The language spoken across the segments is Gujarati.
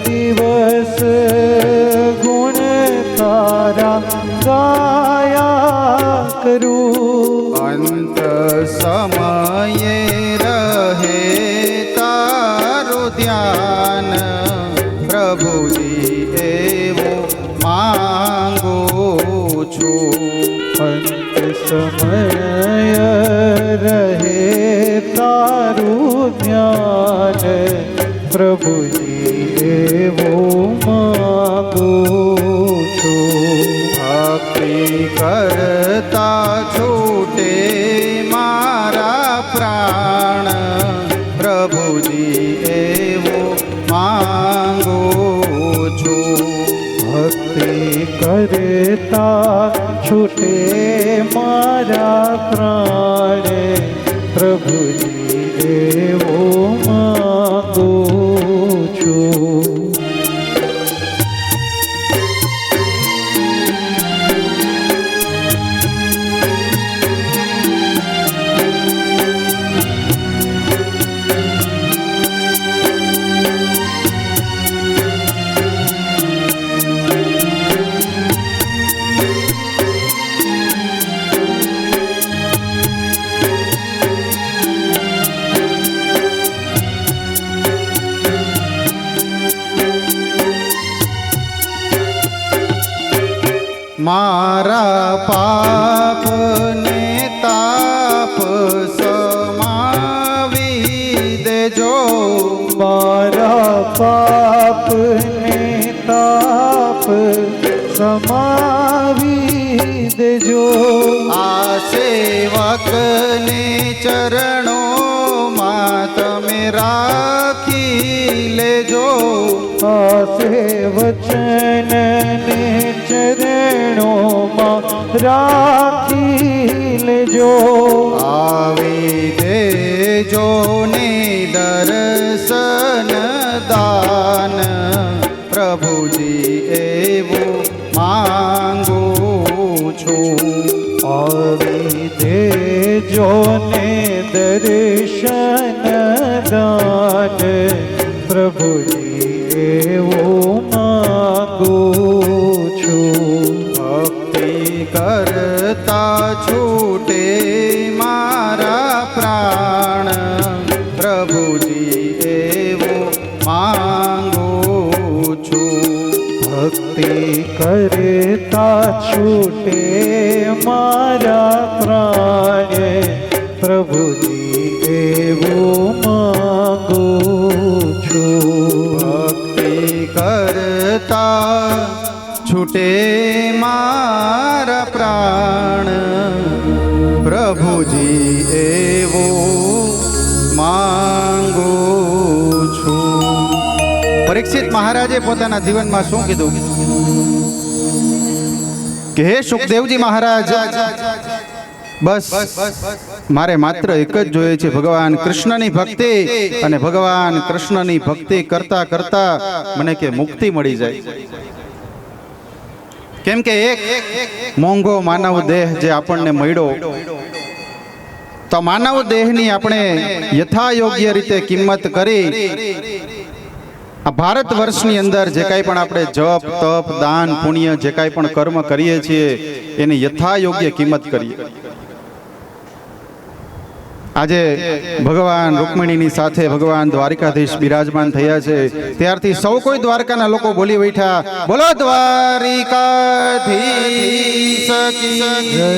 દિવસ ગુણ તારા ગાયા કરું, અંત સમયે રહે તારું ધ્યાન, પ્રભુજી એવું માંગુ છું. અંત સમય રહે તારું ધ્યાન, પ્રભુજી એવું માંગુ છું. ભક્તિ કરતા છૂટે મારા પ્રાણ, પ્રભુજી એવું માંગુ છું. ભક્તિ કરતા છૂટે મારા પ્રાણ, પ્રભુજી એવું માંગુ છું. મારા પાપ ને તાપ સમાવી દેજો, મારા પાપ ને તાપ સમાવી દેજો. આ સેવકને ચરણોમાં તમે રાખી લેજો, આસે વચનને ચરણોમાં રાખી લેજો. આવી દેજો ને દર્શન દાન, પ્રભુજી એવું માંગુ છું. આવી દેજો ને દર્શન દાન, પ્રભુજી એવું માંગુ છું. ભક્તિ કરતા છૂટે મારા પ્રાણ, પ્રભુજી એવું માંગુ છું. ભક્તિ કરતા છૂટે મારા પ્રાણ, પ્રભુજી એવું માંગુ છું. ભક્તિ કરતા છૂટે મારા પ્રાણ, પ્રભુજી એવું માંગુ છું. પરીક્ષિત મહારાજે પોતાના જીવનમાં શું કીધું કે હે સુખદેવજી મહારાજ, બસ મારે માત્ર એક જ જોઈએ છે, ભગવાન કૃષ્ણની ભક્તિ, અને ભગવાન કૃષ્ણની ભક્તિ કરતા કરતા મને કે મુક્તિ મળી જાય. કેમ કે એક મોંઘો માનવ દેહ જે આપણને મળ્યો, તો માનવ દેહની આપણે યથાયોગ્ય રીતે કિંમત કરી આ ભારત વર્ષની અંદર જે કાંઈ પણ આપણે જપ તપ દાન પુણ્ય જે કાંઈ પણ કર્મ કરીએ છીએ એની યથાયોગ્ય કિંમત કરીએ. આજે ભગવાન રૂકમિણીની સાથે ભગવાન દ્વારિકાધીશ બિરાજમાન થયા છે, ત્યારથી સૌ કોઈ દ્વારકાના લોકો બોલી બેઠા, બોલો દ્વારિકાધીશ કી જય.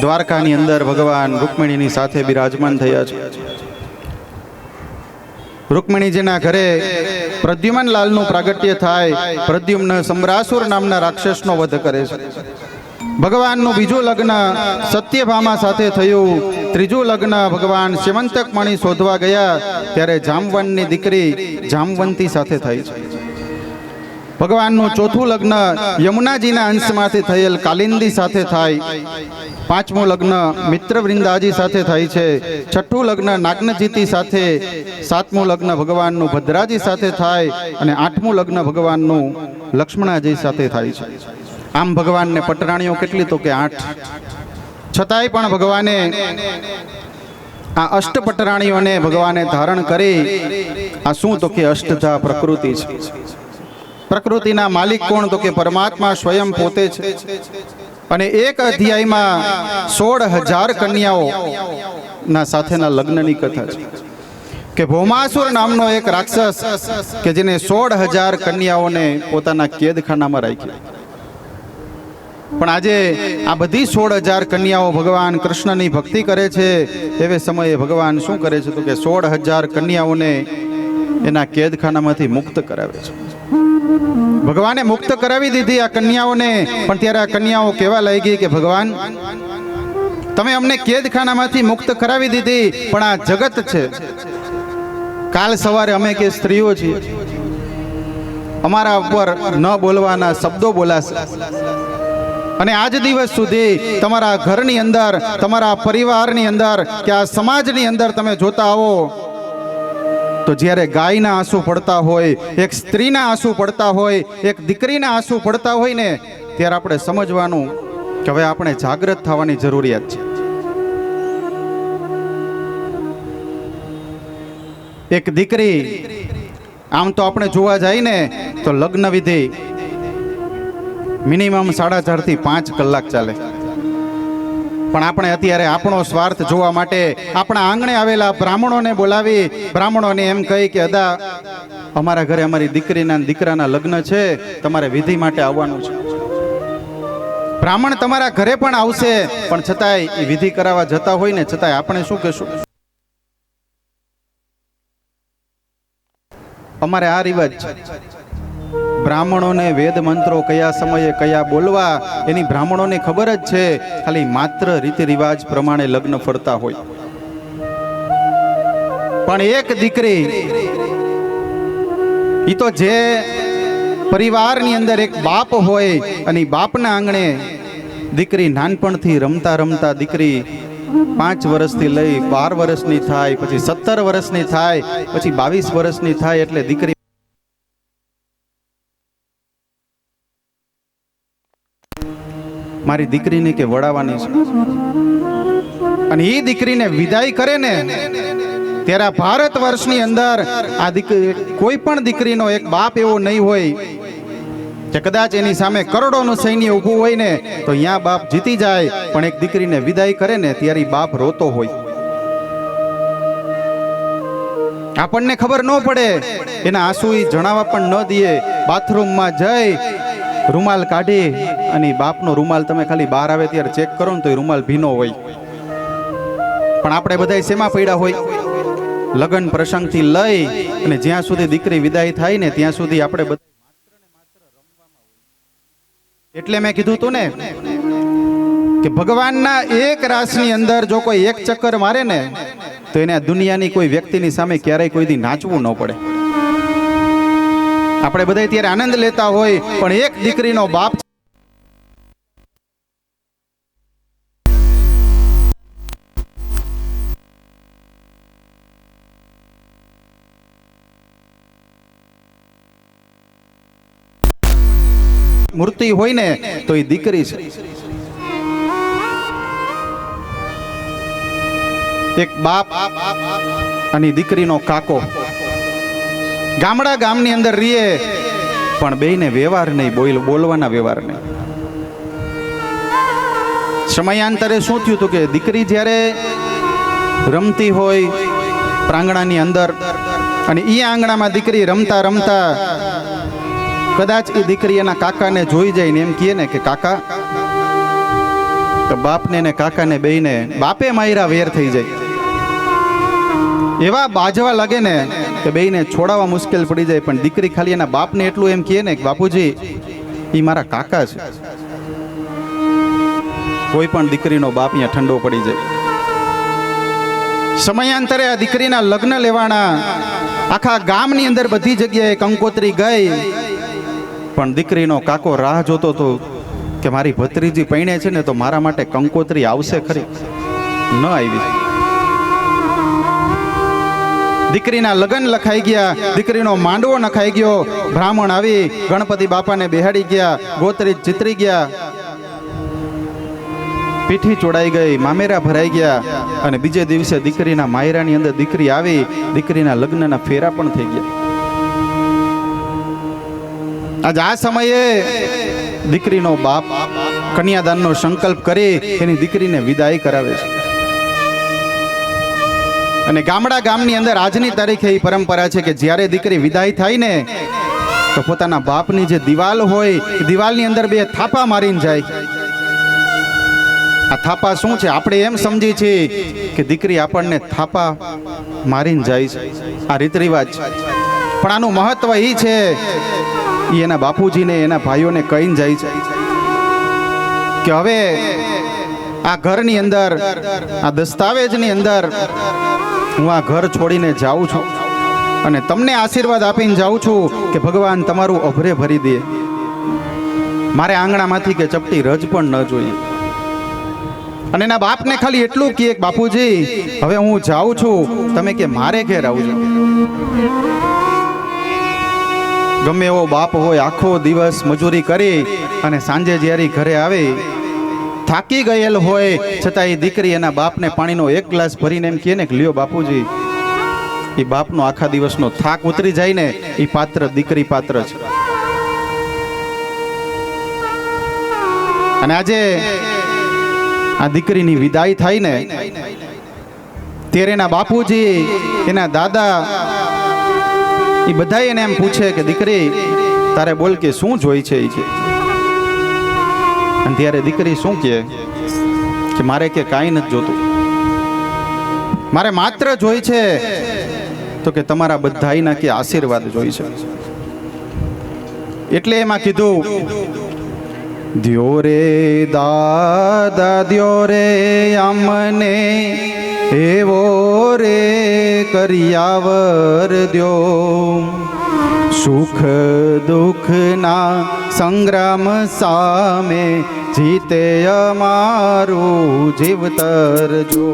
દ્વારકાની અંદર ભગવાન રૂકમિણીની સાથે બિરાજમાન થયા છે. રૂકમિણીજીના ઘરે પ્રદ્યુમન લાલનું પ્રાગટ્ય થાય. પ્રદ્યુમ્ન સમ્રાસુર નામના રાક્ષસનો વધ કરે છે. ભગવાનનું બીજું લગ્ન સત્યભામા સાથે થયું. ત્રીજું લગ્ન ભગવાન સ્યવંતક મણિ શોધવા ગયા ત્યારે જામવનની દીકરી જામવંતી સાથે થઈ છે. ભગવાનનું ચોથું લગ્ન યમુનાજીના અંશમાંથી થયેલ કાલિંદી સાથે થાય. પાંચમું લગ્ન મિત્રવૃંદાજી સાથે થાય છે. છઠ્ઠું લગ્ન નાગનજીતી સાથે. સાતમું લગ્ન ભગવાનનું ભદ્રાજી સાથે થાય અને આઠમું લગ્ન ભગવાનનું લક્ષ્મણાજી સાથે થાય છે. આમ ભગવાનને પટરાણીઓ કેટલી તો કે 8. છતાંય પણ ભગવાને આ અષ્ટપટરાણીઓને ભગવાને ધારણ કરી આ શું? તો કે અષ્ટધા પ્રકૃતિ છે. પ્રકૃતિના માલિક કોણ? તો કે પરમાત્મા સ્વયં પોતે છે. અને એક અધ્યાયમાં 16,000 કન્યાઓ ના સાથેના લગ્નની કથા છે કે ભૌમાસુર નામનો એક રાક્ષસ કે જેને 16,000 કન્યાઓને પોતાના કેદખાનામાં રાખી. પણ આજે આ બધી 16,000 કન્યાઓ ભગવાન કૃષ્ણની ભક્તિ કરે છે. એવે સમયે ભગવાન શું કરે છે? તો કે 16,000 કન્યાઓને એના કેદખાનામાંથી મુક્ત કરાવે છે. ભગવાને મુક્ત કરાવી દીધી આ કન્યાઓને. પણ ત્યારે આ કન્યાઓ કહેવા લાગી કે ભગવાન, તમે અમને કેદખાનામાંથી મુક્ત કરાવી દીધી, પણ આ જગત છે. કાલ સવારે અમે કે સ્ત્રીઓ છીએ, અમારા ઉપર ન બોલવાના શબ્દો બોલાશે. અને આજ દિવસ સુધી તમારા ઘરની અંદર, તમારા પરિવારની અંદર કે આ સમાજની અંદર તમે જોતા આવો તો જ્યારે ગાયના આંસુ પડતા હોય, એક સ્ત્રીના આંસુ પડતા હોય, એક દીકરીના આંસુ પડતા હોય ને, ત્યારે આપણે સમજવાનું કે હવે આપણે જાગૃત થવાની જરૂરિયાત છે. એક દીકરી, આમ તો આપણે જોવા જઈએ ને તો લગ્ન વિધિ મિનિમમ 4.5 થી 5 કલાક ચાલે. પણ આપણે અત્યારે આપણો સ્વાર્થ જોવા માટે આપણા આંગણે આવેલા બ્રાહ્મણોને બોલાવી, બ્રાહ્મણોને એમ કહી કે અદા અમારા ઘરે અમારી દીકરીના દીકરાના લગ્ન છે, તમારે વિધિ માટે આવવાનું છે. બ્રાહ્મણ તમારા ઘરે પણ આવશે, પણ છતાંય એ વિધિ કરાવવા જતા હોય ને, છતાંય આપણે શું કહેશું? અમારે આ રિવાજ છે. બ્રાહ્મણોને વેદ મંત્રો કયા સમયે કયા બોલવા એની બ્રાહ્મણોને ખબર જ છે. ખાલી માત્ર રીતિ રિવાજ પ્રમાણે લગ્ન ફરતા હોય. પણ એક દીકરી, ઈ તો જે પરિવારની અંદર એક બાપ હોય અને બાપના આંગણે દીકરી નાનપણથી રમતા રમતા દીકરી 5 વર્ષથી લઈ 12 વર્ષની થાય, પછી 17 વર્ષની થાય, પછી 22 વર્ષની થાય, એટલે દીકરી મારી દીકરીને કે વડાવાની છે. અને એ દીકરીને વિદાય કરે ને, ત્યારે ભારત વર્ષની અંદર આ દીકરી, કોઈ પણ દીકરીનો એક બાપ એવો નહીં હોય કે કદાચ એની સામે કરોડોનું સૈન્ય ઊભું હોય ને તો અહીંયા બાપ જીતી જાય, પણ એક દીકરીને વિદાય કરે ને ત્યારે બાપ રોતો હોય. આપણને ખબર ન પડે, એના આંસુ જણાવવા પણ ન દે. બાથરૂમમાં જઈ રૂમાલ કાઢી અને બાપનો રૂમાલ તમે ખાલી બહાર આવે ત્યારે ચેક કરો ને તો એ રૂમાલ ભીનો હોય. પણ આપણે બધા શેમાં પડ્યા હોય? લગ્ન પ્રસંગથી લઈ અને જ્યાં સુધી દીકરી વિદાય થાય ને ત્યાં સુધી આપણે બધા. એટલે મેં કીધું તું ને કે ભગવાનના એક રાસની અંદર જો કોઈ એક ચક્કર મારે ને તો એને દુનિયાની કોઈ વ્યક્તિની સામે ક્યારેય કોઈ દી નાચવું ન પડે. આપણે બધા ત્યારે આનંદ લેતા હોય, પણ એક દીકરીનો બાપ મૂર્તિ હોય ને તો એ દીકરી છે. એક બાપ અને દીકરીનો કાકો ગામની અંદર રહીએ, પણ બેયને વ્યવહાર નહીં, બોલવાના વ્યવહાર નહીં. સમયાંતરે શું થયું હતું કે દીકરી જ્યારે રમતી હોય પ્રાંગણાની અંદર, અને એ આંગણામાં દીકરી રમતા રમતા કદાચ એ દીકરી એના કાકાને જોઈ જાય ને એમ કહે ને કે કાકા, તો બાપને ને કાકાને બેયને બાપે માયરા વેર થઈ જાય. એવા બાજવા લાગે ને કે બેયને છોડાવવા મુશ્કેલ પડી જાય. પણ દીકરી ખાલી એના બાપને એટલું એમ કહે ને કે બાપુજી એ મારા કાકા છે. કોઈ પણ દીકરીનો બાપ અહીંયા ઠંડો પડી જાય. સમયાંતરે આ દીકરીના લગ્ન લેવાના, આખા ગામની અંદર બધી જગ્યાએ કંકોત્રી ગઈ, પણ દીકરીનો કાકો રાહ જોતો હતો કે મારી ભત્રીજી પૈણે છે ને તો મારા માટે કંકોત્રી આવશે ખરી. ન આવી. દીકરીના લગ્ન લખાઈ ગયા, દીકરીનો માંડવો નખાઈ ગયો. બ્રાહ્મણ આવી ગણપતિ બાપાને બેહાડી ગયા, ગોત્રી ચિતરી ગયા. પીઠી ચોડાઈ ગઈ, મામેરા ભરાઈ ગયા અને બીજે દિવસે દીકરીના માયરાની અંદર દીકરી આવી, દીકરીના લગ્નના ફેરા પણ થઈ ગયા. આજ આ સમયે દીકરીનો બાપ કન્યાદાનનો સંકલ્પ કરી એની દીકરીને વિદાય કરાવે છે. અને ગામની અંદર આજની તારીખે એ પરંપરા છે કે જ્યારે દીકરી વિદાય થાય ને તો પોતાના બાપની જે દિવાલ હોય એ દિવાલની અંદર બે થાપા મારીને જાય. આ થાપા શું છે? આપણે એમ સમજી છીએ કે દીકરી આપણને થાપા મારીને જાય છે, આ રીત રિવાજ છે. પણ આનું મહત્વ એ છે એ એના બાપુજીને એના ભાઈઓને કહીને જાય છે કે હવે આ ઘરની અંદર, આ દસ્તાવેજની અંદર હું આ ઘર છોડીને જાઉં છું અને તમને આશીર્વાદ આપીને જાઉં છું કે ભગવાન તમારું અભરે ભરી દે. મારે આંગણામાંથી કે ચપટી રજ પણ ન જોઈએ. અને એના બાપને ખાલી એટલું કહે કે બાપુજી હવે હું જાઉં છું, તમે કે મારે ઘેર આવજો. ગમે એવો બાપ હોય, આખો દિવસ મજૂરી કરી અને સાંજે જ્યારે ઘરે આવે થાકી ગયેલ હોય છતાં એ દીકરી એના બાપને પાણીનો એક ગ્લાસ ભરીને એમ કહે ને કે લ્યો બાપુજી, એ બાપનો આખા દિવસનો થાક ઉતરી જાય ને એ પાત્ર દીકરી પાત્ર છે. અને આજે આ દીકરીની વિદાય થાય ને ત્યારે એના બાપુજી, એના દાદા એ બધા એને એમ પૂછે કે દીકરી તારે બોલ કે શું જોઈ છે એ કે. અને ત્યારે દીકરી શું કહે કે મારે કે કાંઈ નથી જોતું, મારે માત્ર જોઈ છે તો કે તમારા બધાયના કે આશીર્વાદ જોઈ છે. એટલે એમાં કીધું, દ્યો રે દાદા દ્યો રે અમને એવો રે કરિયાવર દ્યો, સુખ દુઃખના સંગ્રામ સામે જીતે અમારું જીવતર જો.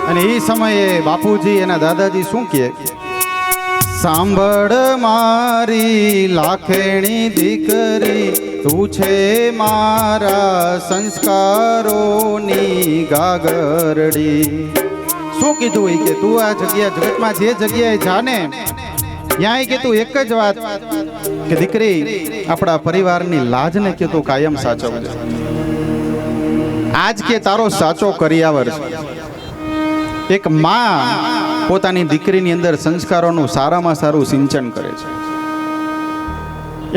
અને એ સમયે બાપુજી એના દાદાજી શું કહે, સાંભળ મારી લાખેણી દીકરી, તું છે મારા સંસ્કારોની ગાગરડી. શું કીધું એ કે તું આ જગ્યા જગતમાં જે જગ્યાએ જાને ત્યાં કે તું એક જ વાત કે દીકરી આપણા પરિવારની લાજને કે તું કાયમ સાચવજે. આજ કે તારો સાચો કરિયાવર છે. એક માં પોતાની દીકરીની અંદર સંસ્કારોનું સારામાં સારું સિંચન કરે છે.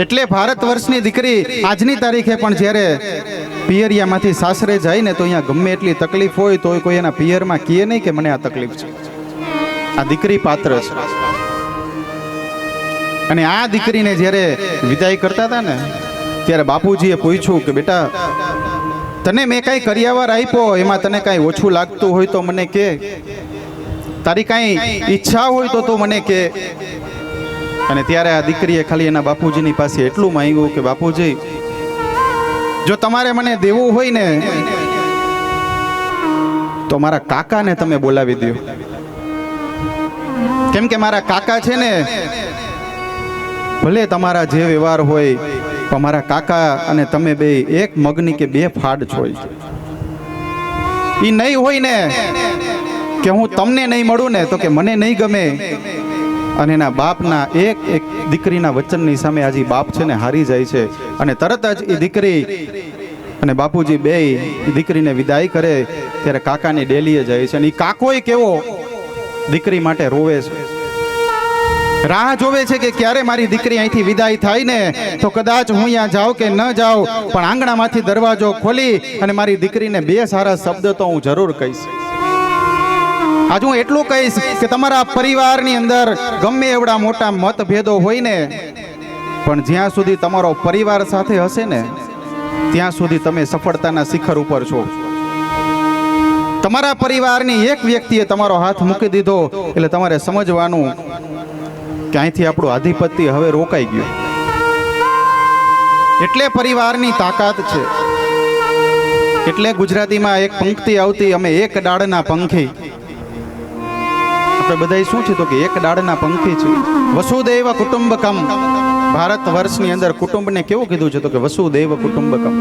એટલે ભારત વર્ષની દીકરી આજની તારીખે પણ જ્યારે પિયરિયામાંથી સાસરે જાય ને તો અહીંયા ગમે એટલી તકલીફ હોય તો કોઈ એના પિયરમાં કહે નહીં કે મને આ તકલીફ છે. આ દીકરી પાત્ર છે. અને આ દીકરીને જ્યારે વિદાય કરતા હતા ને ત્યારે બાપુજીએ પૂછ્યું કે બેટા તને મેં કાંઈ કરિયાવર આપ્યો એમાં તને કાંઈ ઓછું લાગતું હોય તો મને કે, તારી કાંઈ ઈચ્છા હોય તો તું મને કે. અને ત્યારે આ દીકરીએ ખાલી એના બાપુજીની પાસે એટલું માંગ્યું કે બાપુજી જો તમારે મને દેવું હોય ને તો મારા કાકાને તમે બોલાવી દો, કેમ કે મારા કાકા છે ને ભલે તમારા જે વ્યવહાર હોય, પણ મારા કાકા અને તમે બે એક મગની કે બે ફાડ છો. એ નહીં હોય ને કે હું તમને નહીં મળું ને તો કે મને નહીં ગમે, અને એના બાપના એક એક દીકરીના વચનની સામે આજે બાપ છે ને હારી જાય છે, અને તરત જ એ દીકરી અને બાપુજી બે દીકરીને વિદાય કરે ત્યારે કાકાની ડેલીએ જાય છે. અને એ કાકોય કેવો દીકરી માટે રોવે છે, રાહ જોવે છે કે ક્યારે મારી દીકરી અહીંથી વિદાય થાય ને તો કદાચ હું અહીંયા જાઉં કે ન જાઉં, પણ આંગણામાંથી દરવાજો ખોલી અને મારી દીકરીને બે સારા શબ્દ તો હું જરૂર કહીશ. આજ હું એટલું કહીશ કે તમારા પરિવારની અંદર ગમે એવડા મોટા મતભેદો હોય ને, પણ જ્યાં સુધી તમારો પરિવાર સાથે હશે ને ત્યાં સુધી તમે સફળતાના શિખર ઉપર છો. તમારા પરિવારની એક વ્યક્તિએ તમારો હાથ મૂકી દીધો એટલે તમારે સમજવાનું કે અહીંથી આપણું આધિપત્ય હવે રોકાઈ ગયું. એટલે પરિવારની તાકાત છે. એટલે ગુજરાતીમાં એક પંક્તિ આવતી, અમે એક ડાળના પંખી. આપણે બધા શું છે તો કે એક ડાળના પંખી છે. વસુદેવ કુટુંબકમ. ભારત વર્ષની અંદર કુટુંબને કેવું કીધું છે તો કે વસુદેવ કુટુંબકમ.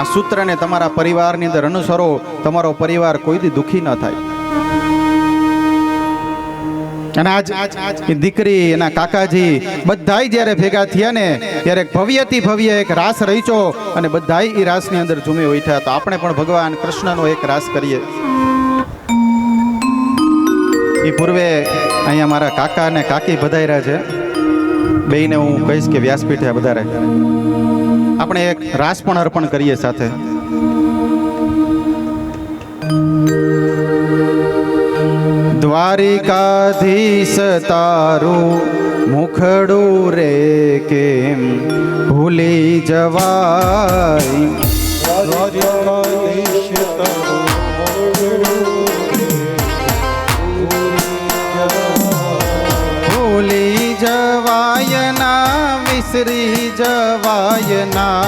આ સૂત્રને તમારા પરિવારની અંદર અનુસરો, તમારો પરિવાર કોઈ દી દુખી ન થાય. અને આજ એ દીકરી એના કાકાજી બધાય જ્યારે ભેગા થયા ને ત્યારે ભવ્યથી ભવ્ય એક રાસ રચ્યો અને બધાય એ રાસની અંદર ઝૂમી ઉઠ્યા. તો આપણે પણ ભગવાન કૃષ્ણનો એક રાસ કરીએ. એ પૂર્વે અહીંયા મારા કાકા અને કાકી પધાર્યા છે, બેયને હું કહીશ કે વ્યાસપીઠે વધારે આપણે એક રાસ પણ અર્પણ કરીએ સાથે. દ્વારિકાધીશ તારું મુખડું રે કેમ ભૂલી જવાય, દ્વારિકાધીશ તારું ભૂલી જવાય ના, વિસરી જવાય ના,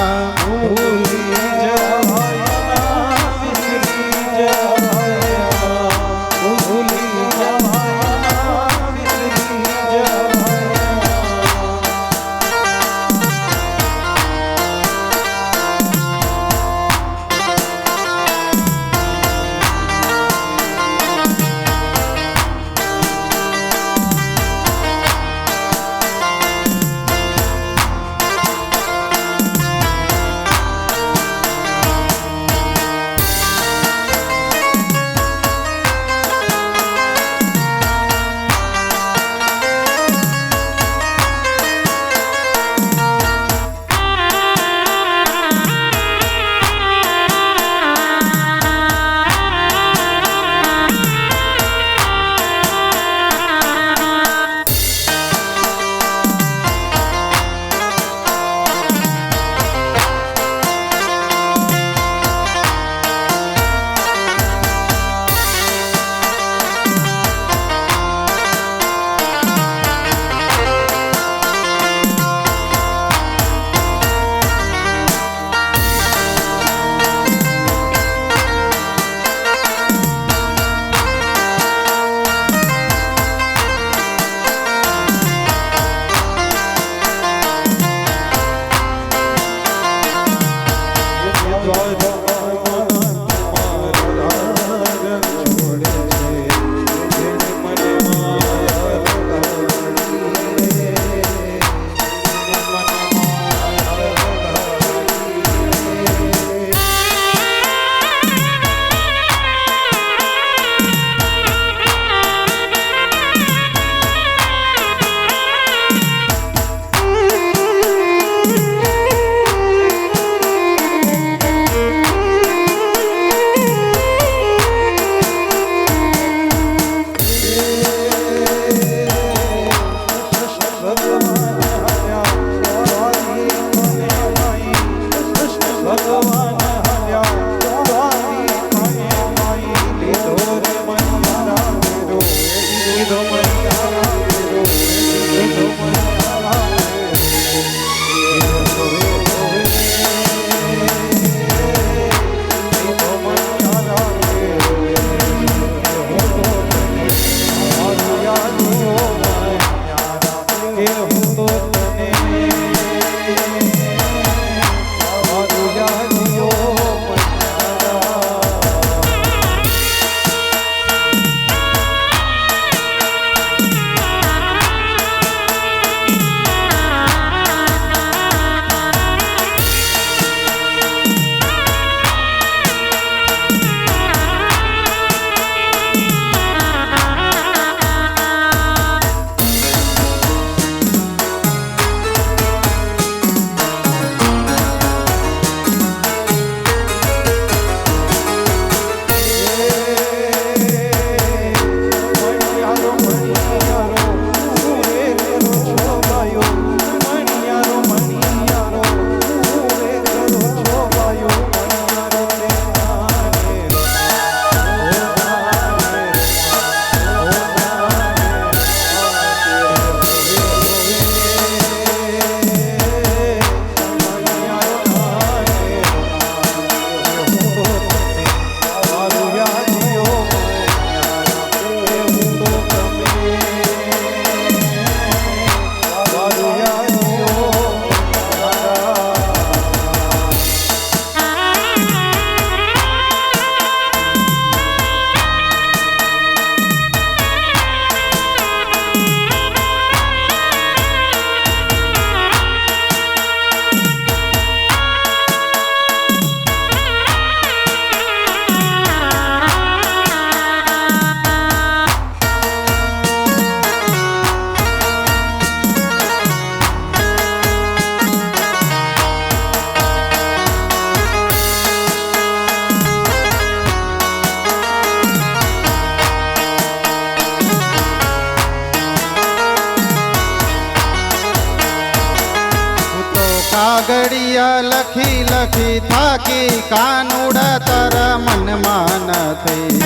કાગડિયા લખી લખી થાકી કાનુડા તારા મનમાં નથી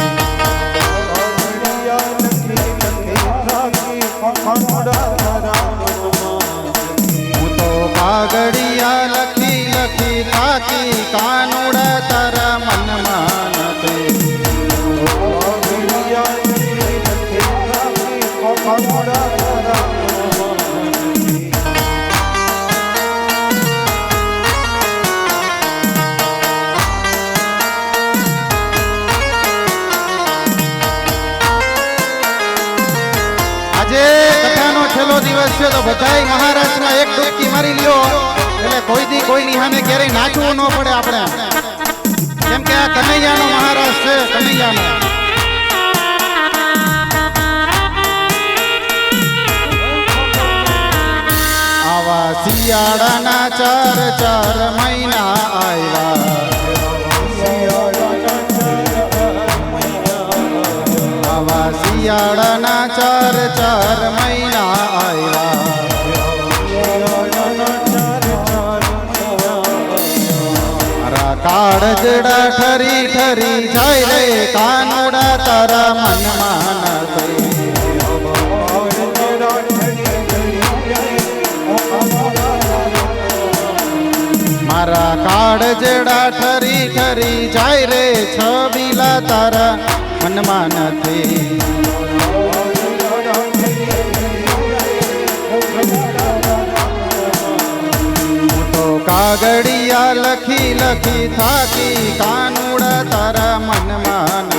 હું તો કાગડિયા લખી લખી થાકી કાનુડા તારા મનમાં નથી આજે કથાનો છેલ્લો દિવસ છે તો બધાય મહારાષ્ટ્રમાં એક ડૂબકી મારી લ્યો એટલે કોઈ દી કોઈની સામે ક્યારેય નાચવું ન પડે આપણે કેમ કે આ કનૈયાનો મહારાષ્ટ્ર છે કનૈયાનો આવા શિયાળાના 4 મહિના આવ્યા આવા શિયાળાના 4 મહિના આવ્યા મારા કાળજડા ઠરી ઠરી જાય રે કાનુડા તારા મનમાં નથી મારા કાળજડા ઠરી ઠરી જાય રે છબીલા તારા મનમાં નથી હું તો કાગડિયા લખી લખી થાકી કાનુડા તારા મનમાં